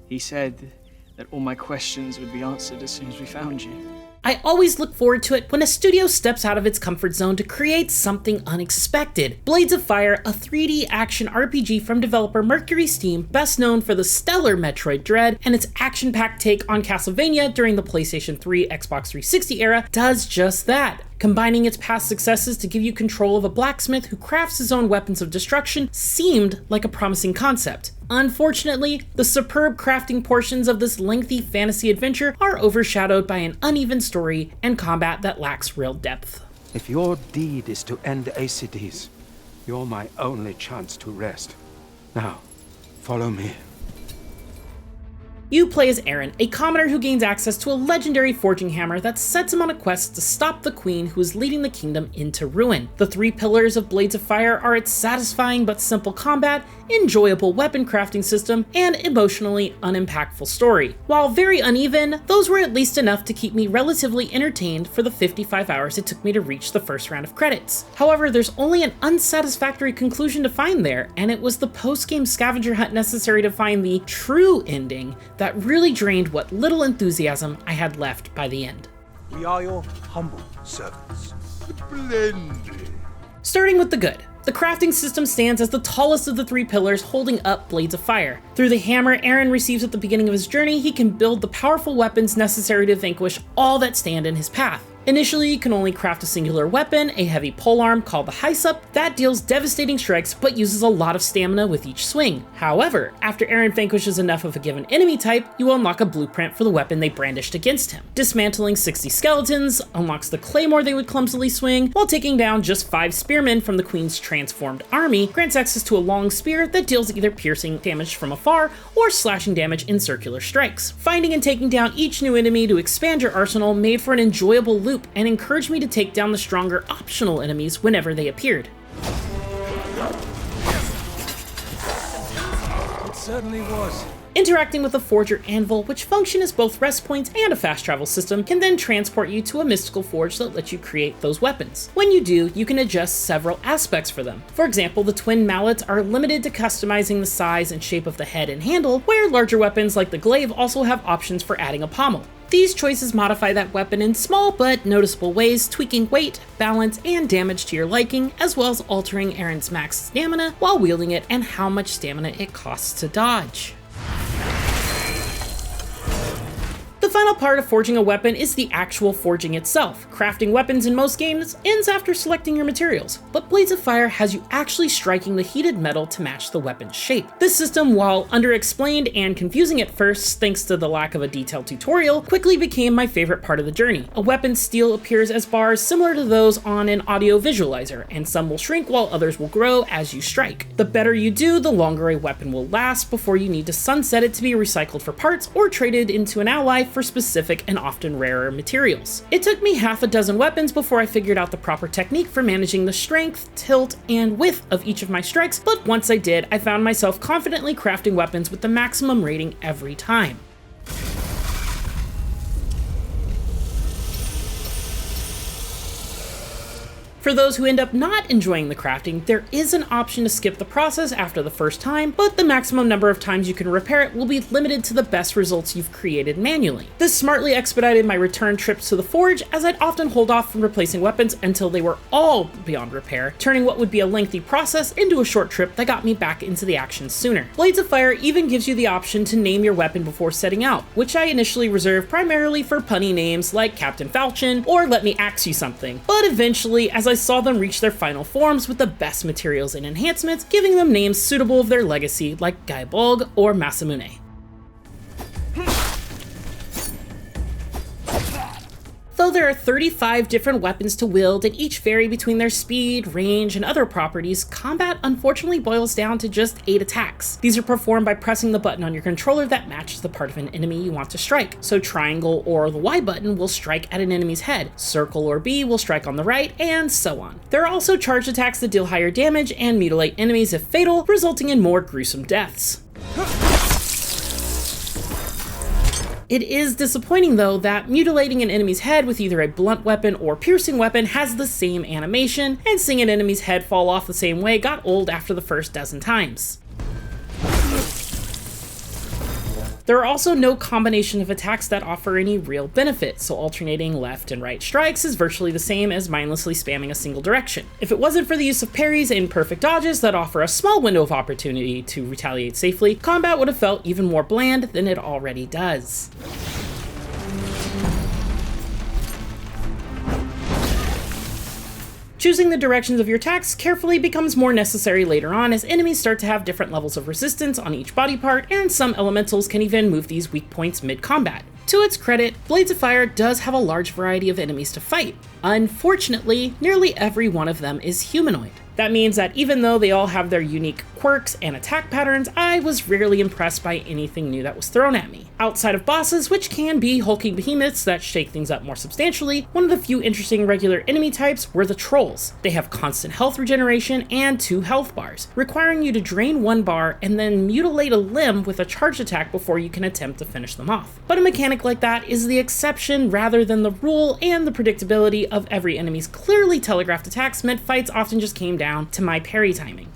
He said that all my questions would be answered as soon as we found you. I always look forward to it when a studio steps out of its comfort zone to create something unexpected. Blades of Fire, a 3D action RPG from developer Mercury Steam, best known for the stellar Metroid Dread and its action-packed take on Castlevania during the PlayStation 3, Xbox 360 era, does just that. Combining its past successes to give you control of a blacksmith who crafts his own weapons of destruction seemed like a promising concept. Unfortunately, the superb crafting portions of this lengthy fantasy adventure are overshadowed by an uneven story and combat that lacks real depth. If your deed is to end ACDs, you're my only chance to rest. Now, follow me. You play as Aaron, a commoner who gains access to a legendary forging hammer that sets him on a quest to stop the queen who is leading the kingdom into ruin. The three pillars of Blades of Fire are its satisfying but simple combat, enjoyable weapon crafting system, and emotionally unimpactful story. While very uneven, those were at least enough to keep me relatively entertained for the 55 hours it took me to reach the first round of credits. However, there's only an unsatisfactory conclusion to find there, and it was the post-game scavenger hunt necessary to find the true ending that really drained what little enthusiasm I had left by the end. We are your humble servants. Splendid. Starting with the good. The crafting system stands as the tallest of the three pillars holding up Blades of Fire. Through the hammer Aaron receives at the beginning of his journey, he can build the powerful weapons necessary to vanquish all that stand in his path. Initially, you can only craft a singular weapon, a heavy polearm called the Hysup, that deals devastating strikes but uses a lot of stamina with each swing. However, after Aaron vanquishes enough of a given enemy type, you unlock a blueprint for the weapon they brandished against him. Dismantling 60 skeletons unlocks the claymore they would clumsily swing, while taking down just 5 spearmen from the Queen's transformed army grants access to a long spear that deals either piercing damage from afar or slashing damage in circular strikes. Finding and taking down each new enemy to expand your arsenal made for an enjoyable loop and encouraged me to take down the stronger optional enemies whenever they appeared. It certainly was. Interacting with the Forger Anvil, which function as both rest points and a fast travel system, can then transport you to a mystical forge that lets you create those weapons. When you do, you can adjust several aspects for them. For example, the twin mallets are limited to customizing the size and shape of the head and handle, where larger weapons like the glaive also have options for adding a pommel. These choices modify that weapon in small but noticeable ways, tweaking weight, balance, and damage to your liking, as well as altering Aaron's max stamina while wielding it and how much stamina it costs to dodge. The final part of forging a weapon is the actual forging itself. Crafting weapons in most games ends after selecting your materials, but Blades of Fire has you actually striking the heated metal to match the weapon's shape. This system, while underexplained and confusing at first thanks to the lack of a detailed tutorial, quickly became my favorite part of the journey. A weapon's steel appears as bars similar to those on an audio visualizer, and some will shrink while others will grow as you strike. The better you do, the longer a weapon will last before you need to sunset it to be recycled for parts or traded into an ally for specific and often rarer materials. It took me half a dozen weapons before I figured out the proper technique for managing the strength, tilt, and width of each of my strikes, but once I did, I found myself confidently crafting weapons with the maximum rating every time. For those who end up not enjoying the crafting, there is an option to skip the process after the first time, but the maximum number of times you can repair it will be limited to the best results you've created manually. This smartly expedited my return trips to the forge, as I'd often hold off from replacing weapons until they were all beyond repair, turning what would be a lengthy process into a short trip that got me back into the action sooner. Blades of Fire even gives you the option to name your weapon before setting out, which I initially reserved primarily for punny names like Captain Falchion or Let Me Axe You Something, but eventually, as I saw them reach their final forms with the best materials and enhancements, giving them names suitable of their legacy like Gaibog or Masamune. Though there are 35 different weapons to wield and each vary between their speed, range, and other properties, combat unfortunately boils down to just 8 attacks. These are performed by pressing the button on your controller that matches the part of an enemy you want to strike. So triangle or the Y button will strike at an enemy's head, circle or B will strike on the right, and so on. There are also charged attacks that deal higher damage and mutilate enemies if fatal, resulting in more gruesome deaths. It is disappointing though that mutilating an enemy's head with either a blunt weapon or piercing weapon has the same animation, and seeing an enemy's head fall off the same way got old after the first dozen times. There are also no combination of attacks that offer any real benefit, so alternating left and right strikes is virtually the same as mindlessly spamming a single direction. If it wasn't for the use of parries and perfect dodges that offer a small window of opportunity to retaliate safely, combat would have felt even more bland than it already does. Choosing the directions of your attacks carefully becomes more necessary later on as enemies start to have different levels of resistance on each body part, and some elementals can even move these weak points mid-combat. To its credit, Blades of Fire does have a large variety of enemies to fight. Unfortunately, nearly every one of them is humanoid. That means that even though they all have their unique quirks and attack patterns, I was rarely impressed by anything new that was thrown at me. Outside of bosses, which can be hulking behemoths that shake things up more substantially, one of the few interesting regular enemy types were the trolls. They have constant health regeneration and 2 health bars, requiring you to drain 1 bar and then mutilate a limb with a charged attack before you can attempt to finish them off. But a mechanic like that is the exception rather than the rule, and the predictability of every enemy's clearly telegraphed attacks meant fights often just came down to my parry timing.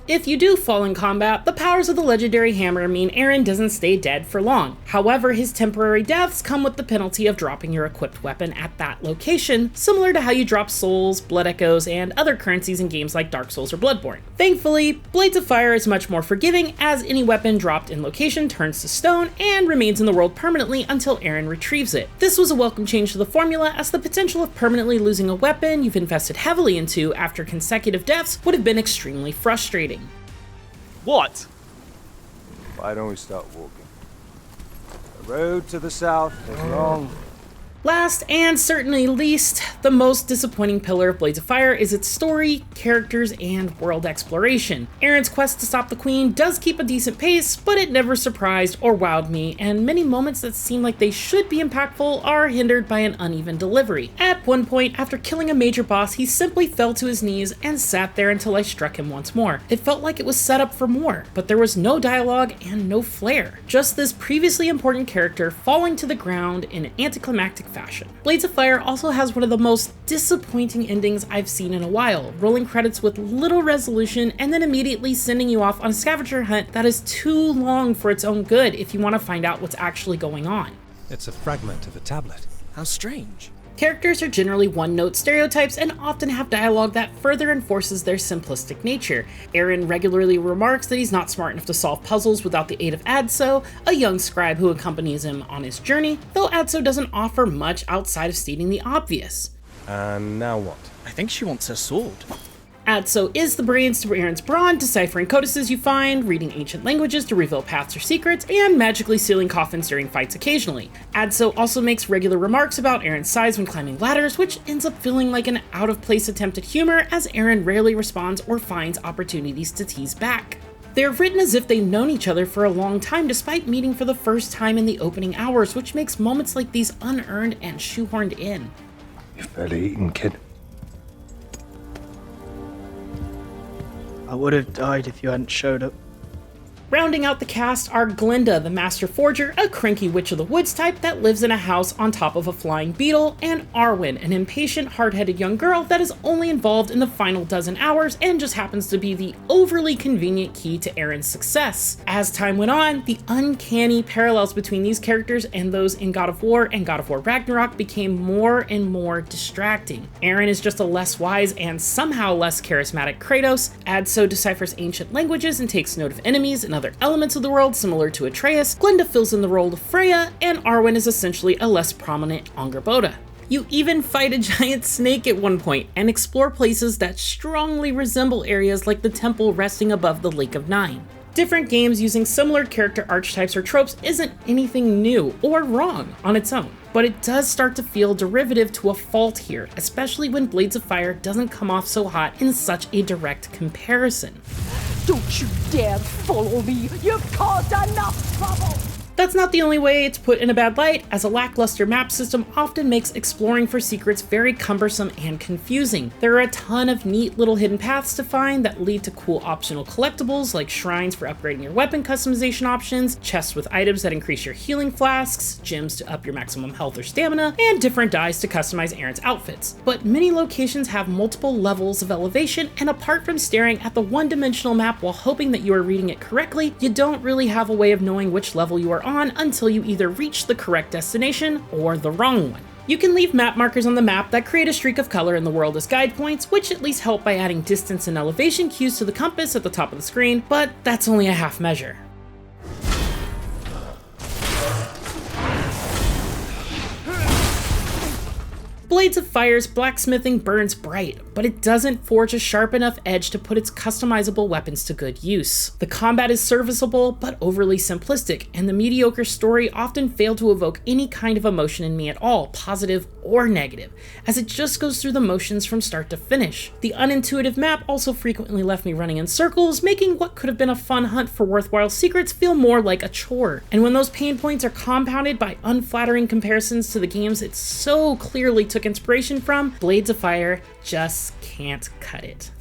If you do fall in combat, the powers of the legendary hammer mean Aaron doesn't stay dead for long. However, his temporary deaths come with the penalty of dropping your equipped weapon at that location, similar to how you drop souls, blood echoes, and other currencies in games like Dark Souls or Bloodborne. Thankfully, Blades of Fire is much more forgiving, as any weapon dropped in location turns to stone and remains in the world permanently until Aaron retrieves it. This was a welcome change to the formula, as the potential of permanently losing a weapon you've invested heavily into after consecutive deaths would have been extremely frustrating. What? Why don't we start walking? The road to the south is long. Last, and certainly least, the most disappointing pillar of Blades of Fire is its story, characters, and world exploration. Aaron's quest to stop the Queen does keep a decent pace, but it never surprised or wowed me, and many moments that seem like they should be impactful are hindered by an uneven delivery. At one point, after killing a major boss, he simply fell to his knees and sat there until I struck him once more. It felt like it was set up for more, but there was no dialogue and no flair. Just this previously important character falling to the ground in an anticlimactic fashion. Blades of Fire also has one of the most disappointing endings I've seen in a while, rolling credits with little resolution and then immediately sending you off on a scavenger hunt that is too long for its own good if you want to find out what's actually going on. It's a fragment of a tablet. How strange. Characters are generally one-note stereotypes and often have dialogue that further enforces their simplistic nature. Aaron regularly remarks that he's not smart enough to solve puzzles without the aid of Adso, a young scribe who accompanies him on his journey, though Adso doesn't offer much outside of stating the obvious. And now what? I think she wants her sword. Adso is the brains to Aaron's brawn, deciphering codices you find, reading ancient languages to reveal paths or secrets, and magically sealing coffins during fights occasionally. Adso also makes regular remarks about Aaron's size when climbing ladders, which ends up feeling like an out-of-place attempt at humor, as Aaron rarely responds or finds opportunities to tease back. They're written as if they've known each other for a long time despite meeting for the first time in the opening hours, which makes moments like these unearned and shoehorned in. You've barely eaten, kid. I would have died if you hadn't showed up. Rounding out the cast are Glinda, the Master Forger, a cranky witch of the woods type that lives in a house on top of a flying beetle, and Arwen, an impatient, hard-headed young girl that is only involved in the final dozen hours and just happens to be the overly convenient key to Aaron's success. As time went on, the uncanny parallels between these characters and those in God of War and God of War Ragnarok became more and more distracting. Aaron is just a less wise and somehow less charismatic Kratos. Adso deciphers ancient languages and takes note of enemies and other elements of the world similar to Atreus. Glinda fills in the role of Freya, and Arwen is essentially a less prominent Angrboda. You even fight a giant snake at one point and explore places that strongly resemble areas like the temple resting above the Lake of Nine. Different games using similar character archetypes or tropes isn't anything new or wrong on its own, but it does start to feel derivative to a fault here, especially when Blades of Fire doesn't come off so hot in such a direct comparison. Don't you dare follow me! You've caused enough trouble! That's not the only way it's put in a bad light, as a lackluster map system often makes exploring for secrets very cumbersome and confusing. There are a ton of neat little hidden paths to find that lead to cool optional collectibles like shrines for upgrading your weapon customization options, chests with items that increase your healing flasks, gems to up your maximum health or stamina, and different dyes to customize Aaron's outfits. But many locations have multiple levels of elevation, and apart from staring at the one-dimensional map while hoping that you are reading it correctly, you don't really have a way of knowing which level you are on until you either reach the correct destination or the wrong one. You can leave map markers on the map that create a streak of color in the world as guide points, which at least help by adding distance and elevation cues to the compass at the top of the screen, but that's only a half measure. Blades of Fire's blacksmithing burns bright, but it doesn't forge a sharp enough edge to put its customizable weapons to good use. The combat is serviceable, but overly simplistic, and the mediocre story often failed to evoke any kind of emotion in me at all, positive or negative, as it just goes through the motions from start to finish. The unintuitive map also frequently left me running in circles, making what could have been a fun hunt for worthwhile secrets feel more like a chore. And when those pain points are compounded by unflattering comparisons to the games it so clearly took inspiration from, Blades of Fire just can't cut it.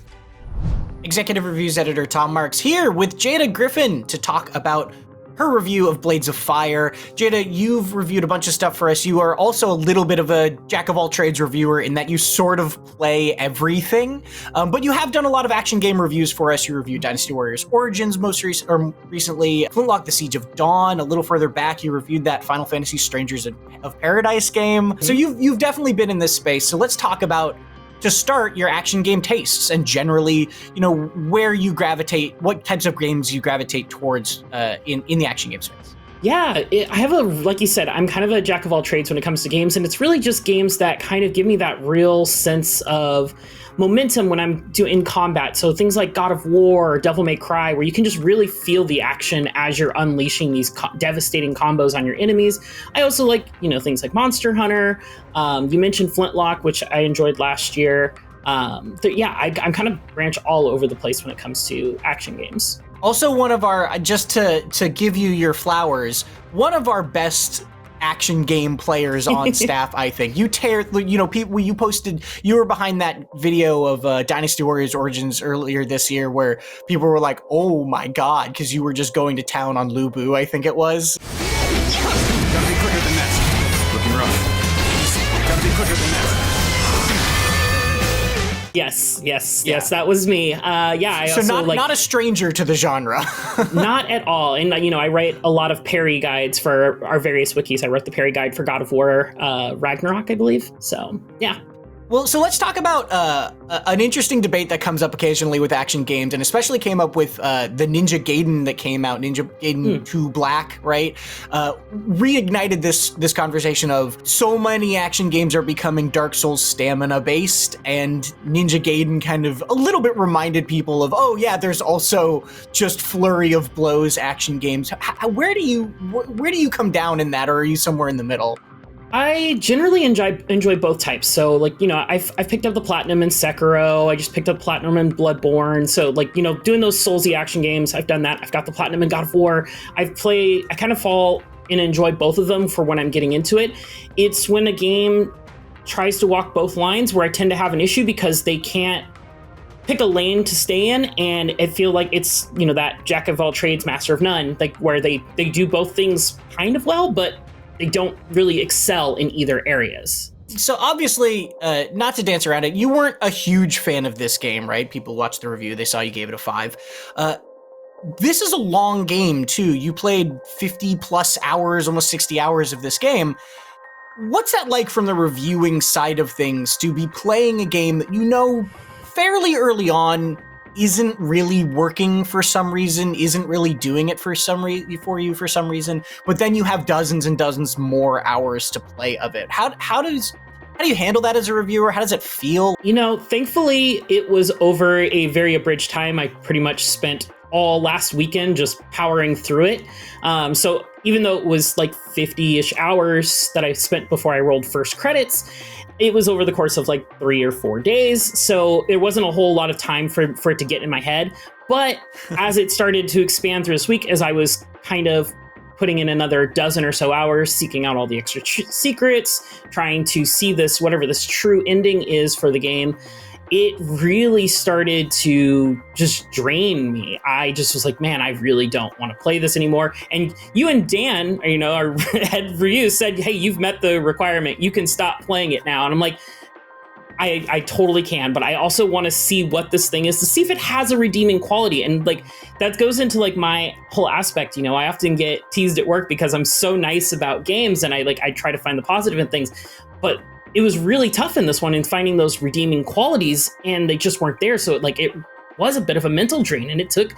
Executive Reviews editor Tom Marks here with Jada Griffin to talk about her review of Blades of Fire. Jada, you've reviewed a bunch of stuff for us. You are also a little bit of a jack-of-all-trades reviewer in that you sort of play everything, but you have done a lot of action game reviews for us. You reviewed Dynasty Warriors Origins recently, Flintlock: The Siege of Dawn. A little further back, you reviewed that Final Fantasy Strangers of Paradise game. So you've definitely been in this space. So let's talk about, to start, your action game tastes and generally, where you gravitate, what types of games you gravitate towards in the action game space. Yeah, I have like you said, I'm kind of a jack of all trades when it comes to games, and it's really just games that kind of give me that real sense of momentum when I'm in combat. So things like God of War or Devil May Cry, where you can just really feel the action as you're unleashing these devastating combos on your enemies. I also like, things like Monster Hunter. You mentioned Flintlock, which I enjoyed last year. I'm kind of branch all over the place when it comes to action games. Also, one of our, just to give you your flowers, one of our best action game players on staff, I think. You posted, you were behind that video of Dynasty Warriors Origins earlier this year where people were like, oh my god, because you were just going to town on Lubu, I think it was. Gotta be quicker than that. Looking rough. Gotta be quicker than that. Yes, that was me. I so also not a stranger to the genre. Not at all. And I write a lot of parry guides for our various wikis. I wrote the parry guide for God of War, Ragnarok, I believe. So yeah. Well, so let's talk about an interesting debate that comes up occasionally with action games, and especially came up with the Ninja Gaiden that came out, Ninja Gaiden 2 Black, right? Reignited this conversation of so many action games are becoming Dark Souls stamina based, and Ninja Gaiden kind of a little bit reminded people of, oh yeah, there's also just flurry of blows action games. Where do you come down in that, or are you somewhere in the middle? I generally enjoy both types. So I've picked up the platinum in Sekiro. I just picked up platinum in Bloodborne. So doing those Soulsy action games, I've done that. I've got the platinum in God of War. I kind of fall and enjoy both of them for when I'm getting into it. It's when a game tries to walk both lines where I tend to have an issue because they can't pick a lane to stay in, and I feel like it's that jack of all trades, master of none, like where they do both things kind of well, but they don't really excel in either areas. So obviously, not to dance around it, you weren't a huge fan of this game, right? People watched the review, they saw you gave it a 5. This is a long game too. You played 50 plus hours, almost 60 hours of this game. What's that like from the reviewing side of things, to be playing a game that fairly early on isn't really working for some reason, isn't really doing it for you for some reason, but then you have dozens and dozens more hours to play of it. How do you handle that as a reviewer? How does it feel? Thankfully, it was over a very abridged time. I pretty much spent all last weekend just powering through it. So even though it was like 50-ish hours that I spent before I rolled first credits, it was over the course of like 3 or 4 days. So there wasn't a whole lot of time for it to get in my head. But as it started to expand through this week, as I was kind of putting in another dozen or so hours, seeking out all the extra secrets, trying to see this, whatever this true ending is for the game, it really started to just drain me. I just was like, man, I really don't want to play this anymore. And you and Dan, our head review said, hey, you've met the requirement. You can stop playing it now. And I'm like, I totally can, but I also want to see what this thing is, to see if it has a redeeming quality. And like, that goes into like my whole aspect. I often get teased at work because I'm so nice about games and I try to find the positive in things, but it was really tough in this one in finding those redeeming qualities, and they just weren't there. So it was a bit of a mental drain, and it took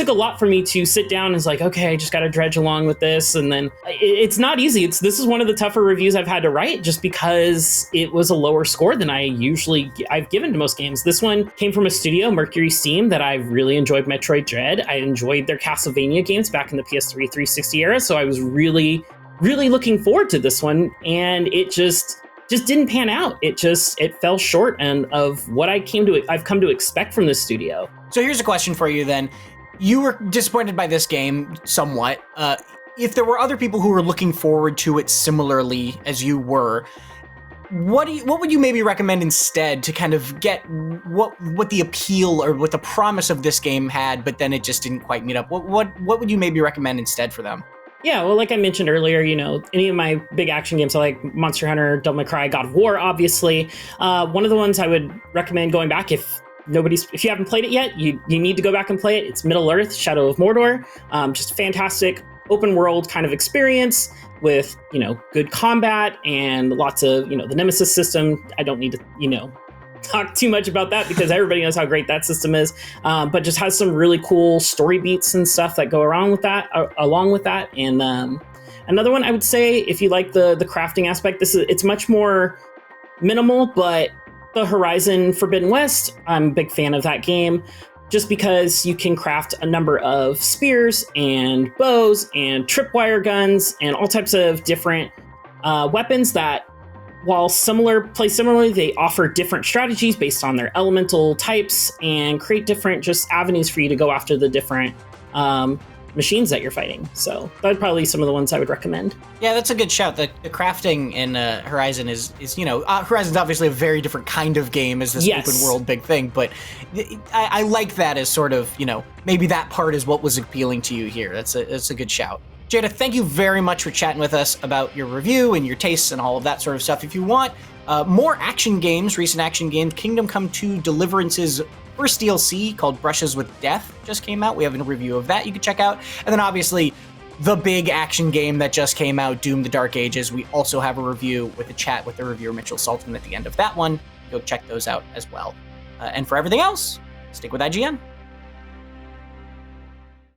a lot for me to sit down and it's like, okay, I just got to dredge along with this. And then it's not easy. This is one of the tougher reviews I've had to write, just because it was a lower score than I've given to most games. This one came from a studio, Mercury Steam, that I really enjoyed Metroid Dread. I enjoyed their Castlevania games back in the PS3 360 era. So I was really, really looking forward to this one. And it just didn't pan out. It fell short of what I've come to expect from this studio. So here's a question for you then. You were disappointed by this game somewhat. If there were other people who were looking forward to it similarly as you were, what would you maybe recommend instead to kind of get what the appeal or what the promise of this game had, but then it just didn't quite meet up? What would you maybe recommend instead for them? Yeah, well, like I mentioned earlier, any of my big action games, I like Monster Hunter, Devil May Cry, God of War, obviously. One of the ones I would recommend going back if you haven't played it yet, you need to go back and play it. It's Middle-earth: Shadow of Mordor. Just fantastic open world kind of experience with, good combat and lots of, the Nemesis system. I don't need to, talk too much about that because everybody knows how great that system is, but just has some really cool story beats and stuff that go along with that. And another one I would say, if you like the crafting aspect, it's much more minimal, but the Horizon Forbidden West, I'm a big fan of that game, just because you can craft a number of spears and bows and tripwire guns and all types of different weapons that, while play similarly, they offer different strategies based on their elemental types and create different just avenues for you to go after the different machines that you're fighting. So that'd probably be some of the ones I would recommend. Yeah, that's a good shout. The crafting in Horizon is Horizon's obviously a very different kind of game as this open world big thing, but I like that as sort of, maybe that part is what was appealing to you here. That's a good shout. Jada, thank you very much for chatting with us about your review and your tastes and all of that sort of stuff. If you want more action games, recent action games, Kingdom Come 2 Deliverance's first DLC called Brushes with Death just came out. We have a review of that you can check out. And then obviously the big action game that just came out, Doom: The Dark Ages. We also have a review with a chat with the reviewer Mitchell Saltzman at the end of that one. Go check those out as well. And for everything else, stick with IGN.